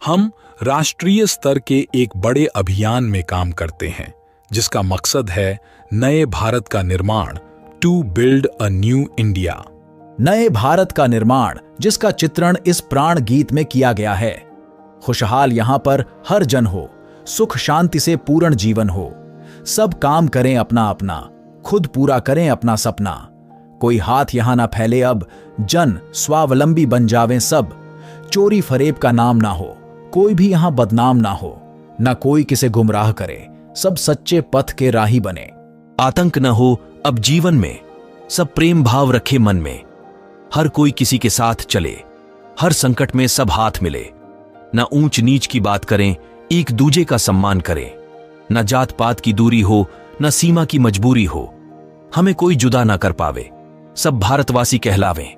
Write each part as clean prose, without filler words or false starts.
हम राष्ट्रीय स्तर के एक बड़े अभियान में काम करते हैं जिसका मकसद है नए भारत का निर्माण, to build a new India. नए भारत का निर्माण जिसका चित्रण इस प्राण गीत में किया गया है। खुशहाल यहां पर हर जन हो, सुख शांति से पूर्ण जीवन हो, सब काम करें अपना अपना, खुद पूरा करें अपना सपना। कोई हाथ यहां ना फैले अब, जन स्वावलंबी बन जावें सब। चोरी फरेब का नाम ना हो, कोई भी यहां बदनाम ना हो, ना कोई किसे गुमराह करे, सब सच्चे पथ के राही बने। आतंक न हो अब जीवन में, सब प्रेम भाव रखे मन में। हर कोई किसी के साथ चले, हर संकट में सब हाथ मिले। न ऊंच नीच की बात करें, एक दूजे का सम्मान करें। न जात पात की दूरी हो, न सीमा की मजबूरी हो। हमें कोई जुदा ना कर पावे, सब भारतवासी कहलावें।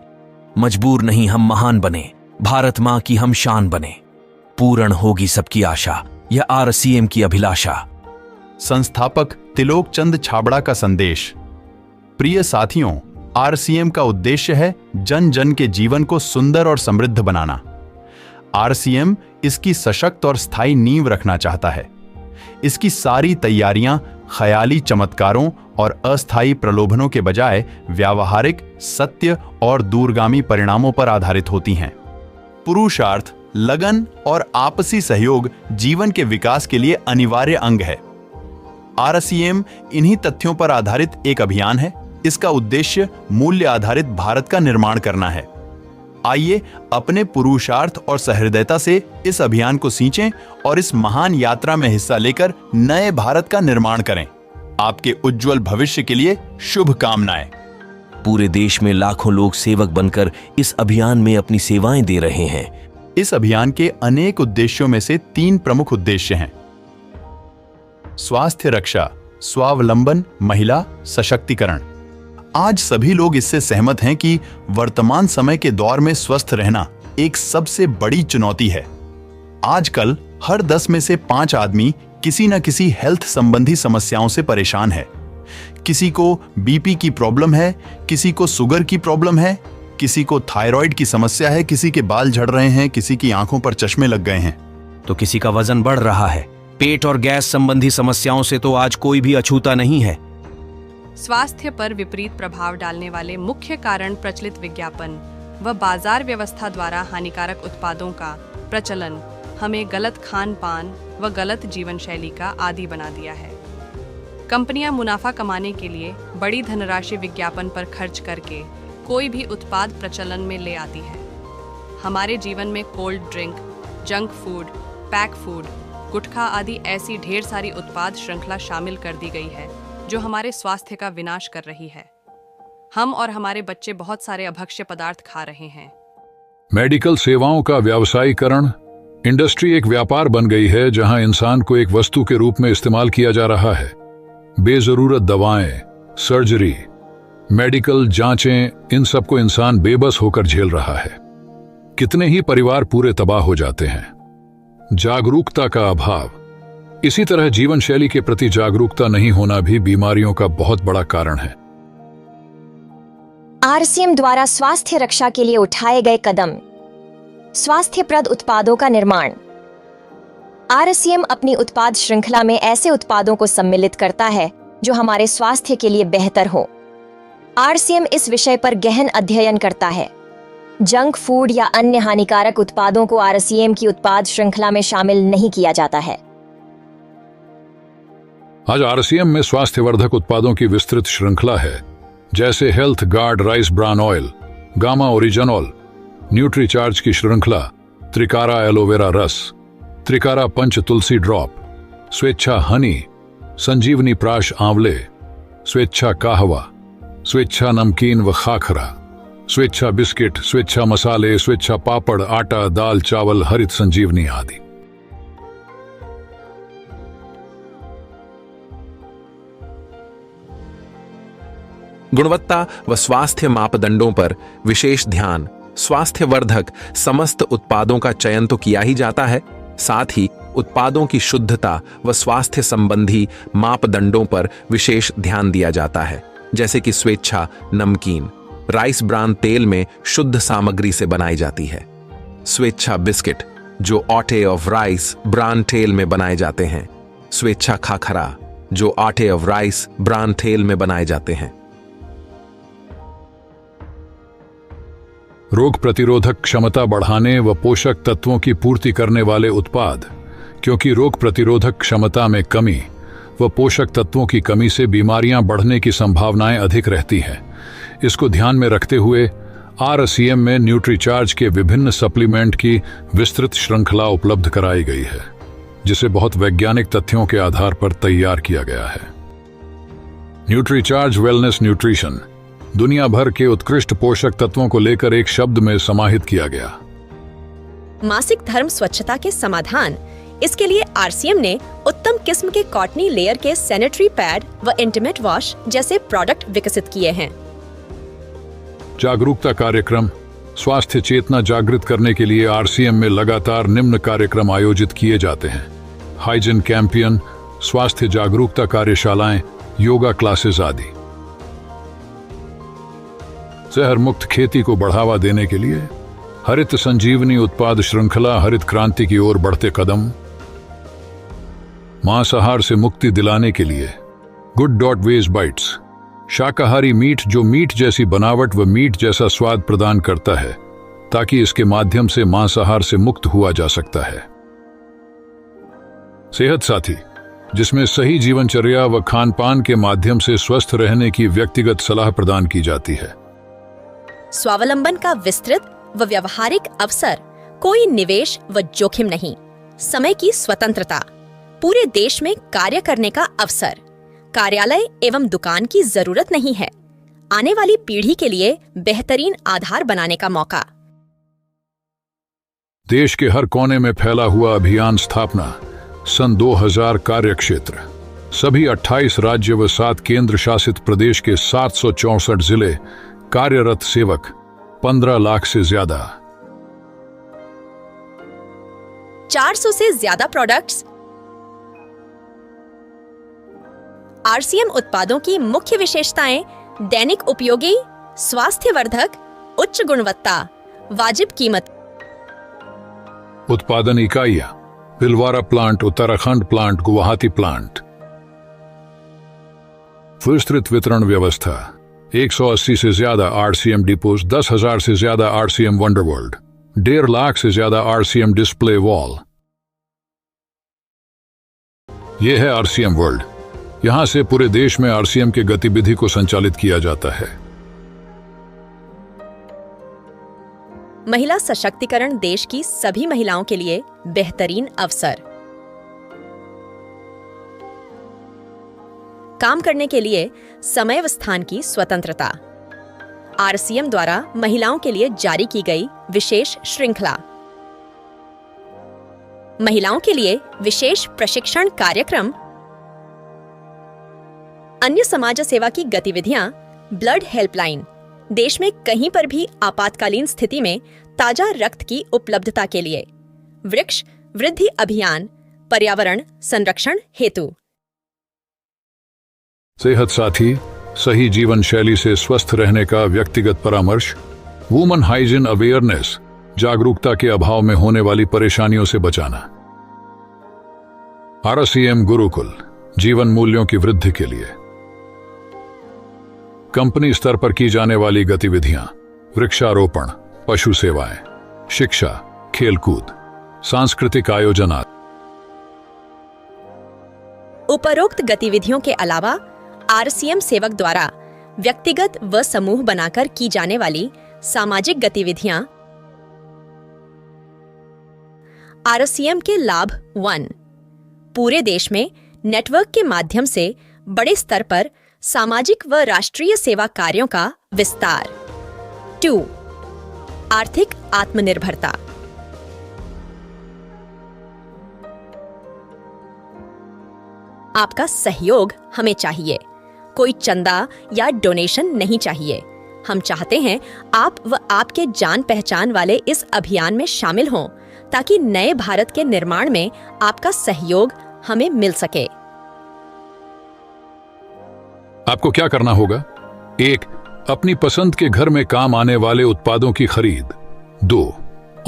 मजबूर नहीं हम महान बने, भारत मां की हम शान बने। पूर्ण होगी सबकी आशा, यह आरसीएम की अभिलाषा। संस्थापक तिलोक चंद छाबड़ा का संदेश। प्रिय साथियों, आरसीएम का उद्देश्य है जन जन के जीवन को सुंदर और समृद्ध बनाना। आरसीएम इसकी सशक्त और स्थायी नींव रखना चाहता है। इसकी सारी तैयारियां ख्याली चमत्कारों और अस्थायी प्रलोभनों के बजाय व्यावहारिक, सत्य और दूरगामी परिणामों पर आधारित होती हैं। पुरुषार्थ, लगन और आपसी सहयोग जीवन के विकास के लिए अनिवार्य अंग है। आरसीएम इन्हीं तथ्यों पर आधारित एक अभियान है। इसका उद्देश्य मूल्य आधारित भारत का निर्माण करना है। आइए अपने पुरुषार्थ और सहृदयता से इस अभियान को सींचें और इस महान यात्रा में हिस्सा लेकर नए भारत का निर्माण करें। आपके उज्जवल भविष्य के लिए शुभकामनाएं। पूरे देश में लाखों लोग सेवक बनकर इस अभियान में अपनी सेवाएं दे रहे हैं। इस अभियान के अनेक उद्देश्यों में से 3 प्रमुख उद्देश्य हैं। स्वास्थ्य रक्षा, स्वावलंबन, महिला सशक्तिकरण। आज सभी लोग इससे सहमत हैं कि वर्तमान समय के दौर में स्वस्थ रहना एक सबसे बड़ी चुनौती है। आजकल हर 10 में से 5 आदमी किसी न किसी हेल्थ संबंधी समस्याओं से परेशान है। किसी को बीपी की प्रॉब्लम है, किसी को शुगर की प्रॉब्लम है, किसी को थायराइड की समस्या है, किसी के बाल झड़ रहे हैं, किसी की आंखों पर चश्मे लग गए हैं, तो किसी का वजन बढ़ रहा है। पेट और गैस संबंधी समस्याओं से तो आज कोई भी अछूता नहीं है। स्वास्थ्य पर विपरीत प्रभाव डालने वाले मुख्य कारण प्रचलित विज्ञापन व बाजार व्यवस्था द्वारा हानिकारक उत्पादों का प्रचलन हमें गलत खान पान व गलत जीवन शैली का आदी बना दिया है। कंपनियां मुनाफा कमाने के लिए बड़ी धनराशि विज्ञापन पर खर्च करके कोई भी उत्पाद प्रचलन में ले आती है। हमारे जीवन में cold drink, junk food, pack food, gutkha आदि ऐसी ढेर सारी उत्पाद श्रृंखला शामिल कर दी गई है जो हमारे स्वास्थ्य का विनाश कर रही है। हम और हमारे बच्चे बहुत सारे अभक्ष्य पदार्थ खा रहे हैं। मेडिकल सेवाओं का व्यावसायीकरण। इंडस्ट्री एक व्यापार बन गई है जहां इंसान को एक वस्तु के रूप में इस्तेमाल किया जा रहा है। बेजरूरत दवाएं, सर्जरी, मेडिकल जांचें, इन सबको इंसान बेबस होकर झेल रहा है। कितने ही परिवार पूरे तबाह हो जाते हैं। जागरूकता का अभाव। इसी तरह जीवन शैली के प्रति जागरूकता नहीं होना भी बीमारियों का बहुत बड़ा कारण है। आरसीएम द्वारा स्वास्थ्य रक्षा के लिए उठाए गए कदम। स्वास्थ्यप्रद उत्पादों का निर्माण। आरसीएम अपनी उत्पाद श्रृंखला में ऐसे उत्पादों को सम्मिलित करता है जो हमारे स्वास्थ्य के लिए बेहतर हो। आरसीएम इस विषय पर गहन अध्ययन करता है। जंक फूड या अन्य हानिकारक उत्पादों को आरसीएम की उत्पाद श्रृंखला में शामिल नहीं किया जाता है। आज आरसीएम में स्वास्थ्यवर्धक उत्पादों की विस्तृत श्रृंखला है, जैसे health guard rice bran oil, gamma oryzanol, Nutricharge की श्रृंखला, त्रिकारा एलोवेरा रस, त्रिकारा पंच तुलसी ड्रॉप, स्वेच्छा हनी, संजीवनी प्राश आंवले, स्वेच्छा कहवा, स्वेच्छा नमकीन व खाखरा, स्वेच्छा बिस्किट, स्वेच्छा मसाले, स्वेच्छा पापड़, आटा, दाल, चावल, हरित संजीवनी आदि। गुणवत्ता व स्वास्थ्य मापदंडों पर विशेष ध्यान। स्वास्थ्यवर्धक समस्त उत्पादों का चयन तो किया ही जाता है, साथ ही उत्पादों की शुद्धता व स्वास्थ्य संबंधी मापदंडों पर विशेष ध्यान दिया जाता है, जैसे कि स्वेच्छा नमकीन राइस ब्रान तेल में शुद्ध सामग्री से बनाई जाती है। स्वेच्छा बिस्किट जो आटे ऑफ राइस ब्रान टेल में बनाए जाते हैं। स्वेच्छा खाखरा, जो आटे ऑफ राइस ब्रान टेल में बनाए जाते हैं। रोग प्रतिरोधक क्षमता बढ़ाने व पोषक तत्वों की पूर्ति करने वाले उत्पाद, क्योंकि रोग प्रतिरोधक क्षमता में कमी व पोषक तत्वों की कमी से बीमारियां बढ़ने की संभावनाएं अधिक रहती हैं। इसको ध्यान में रखते हुए RCM में न्यूट्रीचार्ज के विभिन्न सप्लीमेंट की विस्तृत श्रृंखला उपलब्ध कराई गई है, जिसे बहुत वैज्ञानिक तथ्यों के आधार पर तैयार किया गया है। न्यूट्रीचार्ज वेलनेस न्यूट्रिशन दुनिया भर के उत्कृष्ट पोषक तत्वों को लेकर एक शब्द में समाहित किया गया। मासिक धर्म स्वच्छता के समाधान, इसके लिए RCM ने उत्तम किस्म के कॉटनी लेयर के सैनिटरी पैड व इंटीमेट वॉश जैसे प्रोडक्ट विकसित किए हैं। जागरूकता कार्यक्रम, स्वास्थ्य चेतना जागृत करने के लिए RCM में लगातार निम्न कार्यक्रम आयोजित किए जाते हैं। हाइजीन कैंपियन, स्वास्थ्य जागरूकता कार्यशालाएं, योगा क्लासेस आदि। जहर मुक्त खेती को बढ़ावा देने के लिए हरित संजीवनी उत्पाद श्रृंखला, हरित क्रांति की ओर बढ़ते कदम। मांसाहार से मुक्ति दिलाने के लिए गुड.वेज बाइट्स, शाकाहारी मीट जो मीट जैसी बनावट व मीट जैसा स्वाद प्रदान करता है, ताकि इसके माध्यम से मांसाहार से मुक्त हुआ जा सकता है। सेहत साथी, जिसमें सही जीवनचर्या व खान पान के माध्यम से स्वस्थ रहने की व्यक्तिगत सलाह प्रदान की जाती है। स्वावलंबन का विस्तृत व व्यवहारिक अवसर, कोई निवेश व जोखिम नहीं, समय की स्वतंत्रता, पूरे देश में कार्य करने का अवसर, कार्यालय एवं दुकान की जरूरत नहीं है, आने वाली पीढ़ी के लिए बेहतरीन आधार बनाने का मौका। देश के हर कोने में फैला हुआ अभियान स्थापना, सन 2000 कार्यक्षेत्र, सभी 28 राज्य व 7 केंद्र शासित प्रदेश के 764 जिले, कार्यरत सेवक 15 लाख से ज्यादा, 400 से ज्यादा प्रोडक्ट्स। RCM उत्पादों की मुख्य विशेषताएं: दैनिक उपयोगी, स्वास्थ्यवर्धक, उच्च गुणवत्ता, वाजिब कीमत। उत्पादन इकाइयां: Bhilwara plant, Uttarakhand plant, Guwahati plant. विस्तृत वितरण व्यवस्था: 180 से ज्यादा RCM डिपोज, 10,000 से ज्यादा RCM वंडरवर्ल्ड, 1.5 लाख से ज्यादा RCM डिस्प्ले वॉल। यह है RCM वर्ल्ड। यहां से पूरे देश में RCM के गतिविधि को संचालित किया जाता है। महिला सशक्तिकरण, देश की सभी महिलाओं के लिए बेहतरीन अवसर। काम करने के लिए समय व स्थान की स्वतंत्रता। RCM द्वारा महिलाओं के लिए जारी की गई विशेष श्रृंखला। महिलाओं के लिए विशेष प्रशिक्षण कार्यक्रम। अन्य समाज सेवा की गतिविधियां: ब्लड हेल्पलाइन, देश में कहीं पर भी आपातकालीन स्थिति में ताजा रक्त की उपलब्धता के लिए। वृक्ष वृद्धि अभियान, पर्यावरण संरक्षण हेतु। सेहत साथी, सही जीवन शैली से स्वस्थ रहने का व्यक्तिगत परामर्श। वुमन हाइजीन अवेयरनेस, जागरूकता के अभाव में होने वाली परेशानियों से बचाना। RCM गुरुकुल, जीवन मूल्यों की वृद्धि के लिए। कंपनी स्तर पर की जाने वाली गतिविधियां: वृक्षारोपण, पशु सेवाएं, शिक्षा, खेलकूद, सांस्कृतिक आयोजन। उपरोक्त गतिविधियों के अलावा RCM सेवक द्वारा व्यक्तिगत व समूह बनाकर की जाने वाली सामाजिक गतिविधियां। RCM के लाभ 1, पूरे देश में नेटवर्क के माध्यम से बड़े स्तर पर सामाजिक व राष्ट्रीय सेवा कार्यों का विस्तार। 2, आर्थिक आत्मनिर्भरता। आपका सहयोग हमें चाहिए, कोई चंदा या डोनेशन नहीं चाहिए। हम चाहते हैं आप व आपके जान पहचान वाले इस अभियान में शामिल हों, ताकि नए भारत के निर्माण में आपका सहयोग हमें मिल सके। आपको क्या करना होगा? 1, अपनी पसंद के घर में काम आने वाले उत्पादों की खरीद। 2,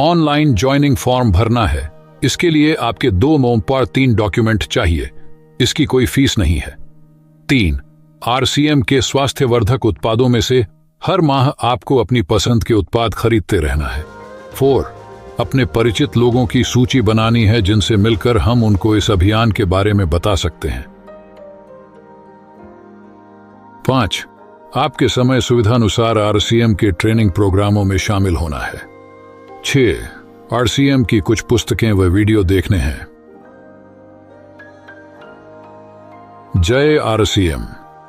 ऑनलाइन ज्वाइनिंग फॉर्म भरना है। इसके लिए आपके 2 मोम और 3 डॉक्यूमेंट चाहिए। इसकी कोई फीस नहीं है। 3. RCM के स्वास्थ्यवर्धक उत्पादों में से हर माह आपको अपनी पसंद के उत्पाद खरीदते रहना है। 4. अपने परिचित लोगों की सूची बनानी है जिनसे मिलकर हम उनको इस अभियान के बारे में बता सकते हैं। 5. आपके समय सुविधानुसार RCM के ट्रेनिंग प्रोग्रामों में शामिल होना है। 6. RCM की कुछ पुस्तकें व वीडियो देखने हैं। जय RCM।